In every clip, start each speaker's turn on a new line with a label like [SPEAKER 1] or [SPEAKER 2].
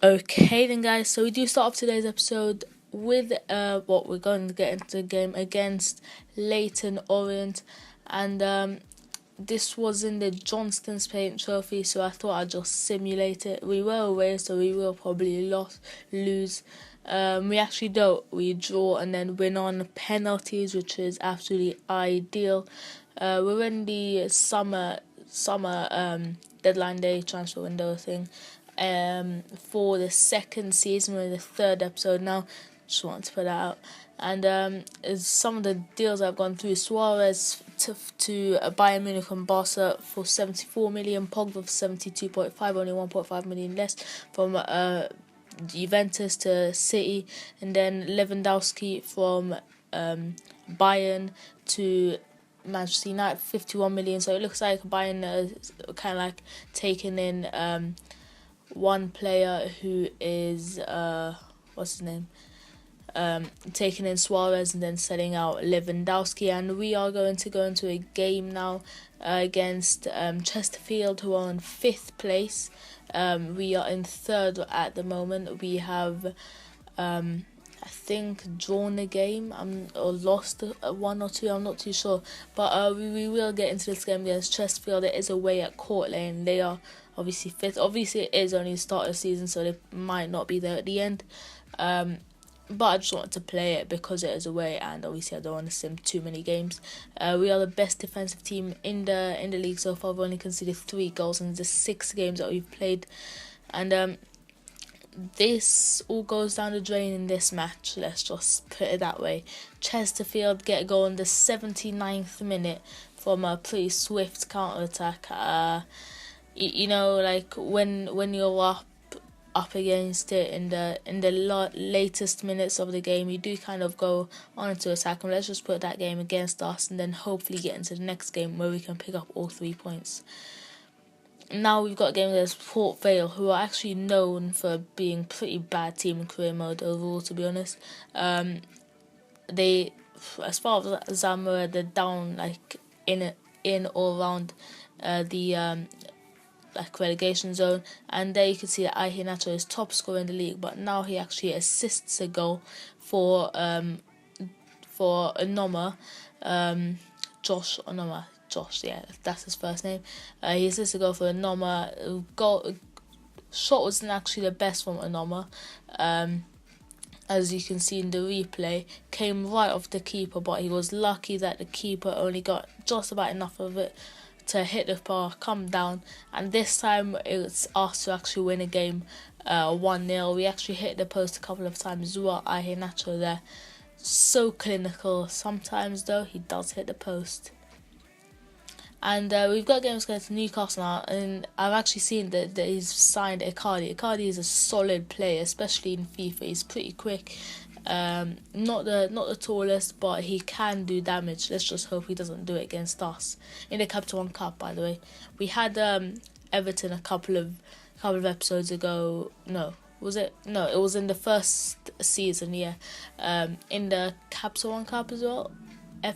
[SPEAKER 1] Okay then guys, so we do start off today's episode with what we're going to get into the game against Leyton Orient, and this was in the Johnston's Paint Trophy, so I thought I'd just simulate it. We were away, so we will probably lose. We actually don't. We draw and then win on penalties, which is absolutely ideal. We're in the summer deadline day transfer window thing. For the second season, we're in the third episode now. Just wanted to put that out. And some of the deals I've gone through: Suarez to Bayern Munich and Barca for 74 million, Pogba for 72.5, only 1.5 million less from Juventus to City, and then Lewandowski from Bayern to Manchester United, 51 million. So it looks like Bayern is kind of like taking in one player who is what's his name, taking in Suarez and then selling out Lewandowski. And we are going to go into a game now against Chesterfield, who are in 5th place. We are in 3rd at the moment. We have I think drawn a game or lost 1 or 2, I'm not too sure, but we will get into this game against Chesterfield. It is away at Court Lane. They are obviously 5th. Obviously it is only the start of the season, so they might not be there at the end, but I just wanted to play it because it is away, and obviously I don't want to sim too many games. We are the best defensive team in the league so far. We've only conceded 3 goals in the 6 games that we've played, and this all goes down the drain in this match, let's just put it that way. Chesterfield get a goal in the 79th minute from a pretty swift counter-attack. You know, like when you're up against it in the latest minutes of the game, you do kind of go on to attack, and let's just put that game against us and then hopefully get into the next game where we can pick up all 3 points. Now we've got a game against Port Vale, who are actually known for being a pretty bad team in career mode overall, to be honest. They, as far as Xalmaa, they're down like in or around the like relegation zone, and there you can see that Iheanacho is top scorer in the league, but now he actually assists a goal for Onoma, Josh, yeah, that's his first name. He assists a goal for Onoma. Shot wasn't actually the best from Onoma. As you can see in the replay, came right off the keeper, but he was lucky that the keeper only got just about enough of it to hit the bar, come down, and this time it's us to actually win a game 1-0. We actually hit the post a couple of times as well. Iheanacho there, so clinical. Sometimes though, he does hit the post. And we've got games going to Newcastle now, and I've actually seen that he's signed Icardi. Icardi is a solid player, especially in FIFA. He's pretty quick, not the tallest, but he can do damage. Let's just hope he doesn't do it against us in the Capital One Cup. By the way, we had Everton a couple of episodes ago. No, was it? No, it was in the first season. Yeah, in the Capital One Cup as well.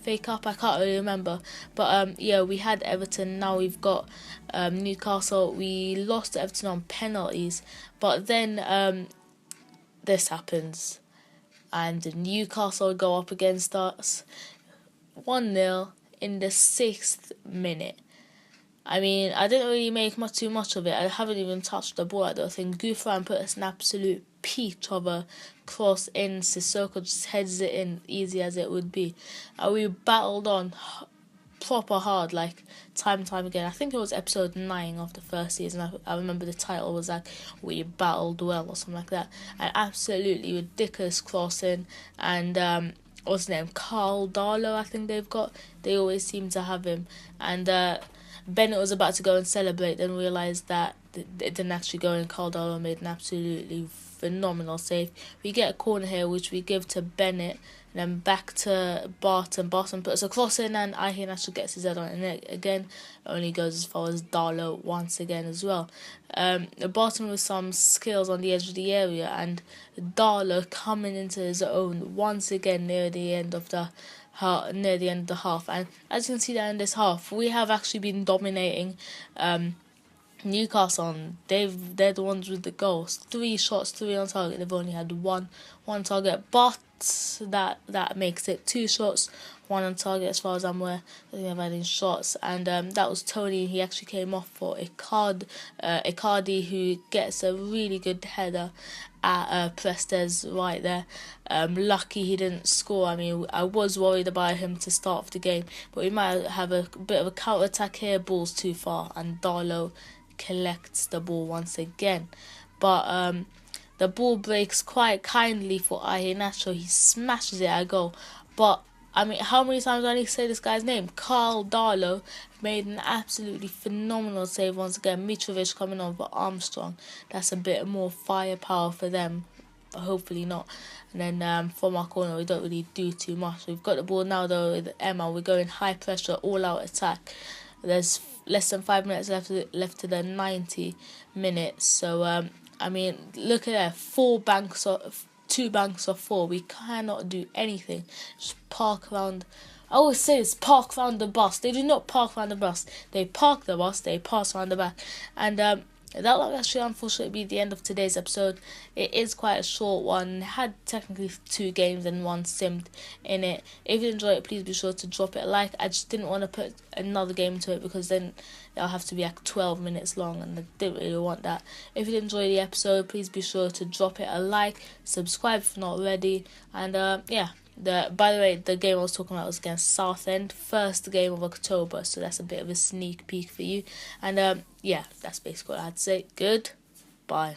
[SPEAKER 1] FA Cup, I can't really remember, but yeah, we had Everton. Now we've got Newcastle. We lost to Everton on penalties, but then this happens, and Newcastle go up against us 1-0 in the 6th minute. I mean, I didn't really make too much of it. I haven't even touched the ball. I don't think Gouffran put us an absolute peach of a cross in. Sissoko just heads it in, easy as it would be. We battled on proper hard, like time and time again. I think it was episode 9 of the first season. I remember the title was like "We Battled Well" or something like that. An absolutely ridiculous crossing, and what's his name? Carl Darlow, I think they've got. They always seem to have him, and Bennett was about to go and celebrate, then realised that it didn't actually go, and Carl Darlow made an absolutely phenomenal save. We get a corner here which we give to Bennett, and then back to Barton. Barton puts a cross in, and Iheanacho gets his head on it, and again it only goes as far as Darlow once again as well. Barton with some skills on the edge of the area, and Darlow coming into his own once again near the end of the half. And as you can see that in this half, we have actually been dominating Newcastle. They're the ones with the goals. 3 shots, 3 on target. They've only had one target, but that makes it 2 shots, 1 on target as far as I'm aware. I think they've had any shots, and that was Tony. He actually came off for Icardi, who gets a really good header at Prestes right there. Lucky he didn't score. I mean, I was worried about him to start off the game, but we might have a bit of a counter attack here. Ball's too far, and Darlow collects the ball once again, but the ball breaks quite kindly for Iheanacho. He smashes it at goal, but I mean, how many times do I need to say this guy's name? Carl Darlow made an absolutely phenomenal save once again. Mitrovic coming on for Armstrong. That's a bit more firepower for them, but hopefully not. And then from our corner, we don't really do too much. We've got the ball now though with Emma. We're going high pressure, all out attack. There's less than 5 minutes left to the 90 minutes. So I mean, look at that, 2 banks of 4. We cannot do anything. Just park around. I always say this: park around the bus. They do not park around the bus. They park the bus. They pass around the back. And that will actually unfortunately be the end of today's episode. It is quite a short one. It had technically 2 games and 1 simmed in it. If you enjoyed it, please be sure to drop it a like. I just didn't want to put another game into it because then it'll have to be like 12 minutes long, and I didn't really want that. If you did enjoy the episode, please be sure to drop it a like, subscribe if not already, and yeah. By the way, the game I was talking about was against Southend, first game of October, so that's a bit of a sneak peek for you. And yeah, that's basically what I had to say. Goodbye.